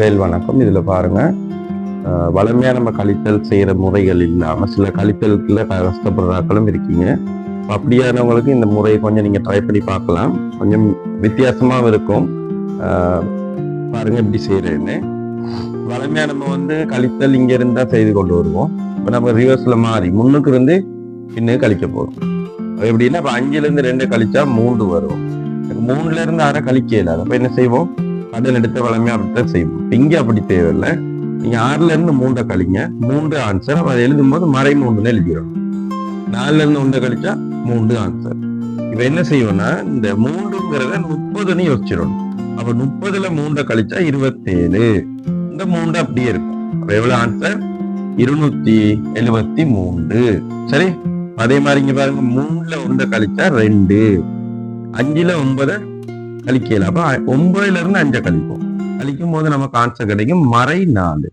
வணக்கம். இதுல பாருங்க, வளமையா நம்ம கழித்தல் செய்யற முறைகள் இல்லாம சில கழித்தலுக்குள்ள கஷ்டப்படுறாக்களும் இருக்கீங்க. அப்படியானவங்களுக்கு இந்த முறையை கொஞ்சம் நீங்க ட்ரை பண்ணி பார்க்கலாம். கொஞ்சம் வித்தியாசமாவும் இருக்கும். பாருங்க எப்படி செய்யறேன்னு. வளமையா நம்ம கழித்தல் இங்க இருந்தா செய்து கொண்டு வருவோம். இப்ப நம்ம ரிவர்ஸ்ல மாறி முன்னுக்கு இருந்து பின்னுக்கு கழிக்க போறோம். எப்படின்னா இப்ப 5ல இருந்து 2 கழிச்சா 3 வரும். 3ல இருந்து 6 கழிக்க இயலாது. அப்ப என்ன செய்வோம்? கடல் எடுத்த வளமையா அப்படித்தான் செய்வோம். இங்க அப்படி தேவையில்லை. நீங்க 6ல இருந்து 3 கழிங்க. 3 ஆன்சர். அதை எழுதும் போது மறை 3 எழுதிடும். 4ல இருந்து 1 கழிச்சா 3 ஆன்சர். இப்ப என்ன செய்வோம்னா இந்த 3ங்கிறத 30ன்னு யோசிச்சிடணும். அப்ப 30ல 3 கழிச்சா 27. இந்த 3 அப்படியே இருக்கும். அப்ப எவ்வளவு ஆன்சர்? 273. சரி, அதே மாதிரி இங்க பாருங்க, 3ல 1 கழிச்சா 2, 5ல 9 கழிக்கல. அப்ப 9ல இருந்து 5 கழிப்போம். கழிக்கும் போது நமக்கு ஆன்சர் கிடைக்கும் மறை 4.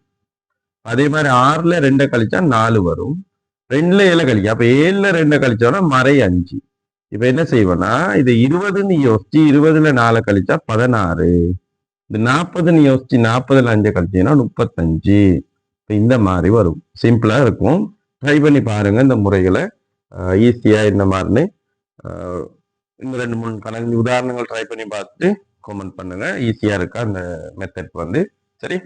அதே மாதிரி 6ல 2 கழிச்சா 4 வரும். 2ல 7 கழிக்க, அப்ப 7ல 2 கழிச்சோம்னா மறை 5. இப்ப என்ன செய்வோம்னா இது 20ன்னு யோசிச்சு 20ல 4 கழிச்சா 16. இது 40ன்னு யோசிச்சு 40ல 5 கழிச்சீங்கன்னா 35. இந்த மாதிரி வரும். சிம்பிளா இருக்கும். ட்ரை பண்ணி பாருங்க இந்த முறைகளை. ஈஸியா இந்த மாதிரி இந்த 2-3 கணக்கு உதாரணங்கள் ட்ரை பண்ணி பார்த்துட்டு கமெண்ட் பண்ணுங்க. ஈஸியா இருக்கா அந்த மெத்தட் சரி.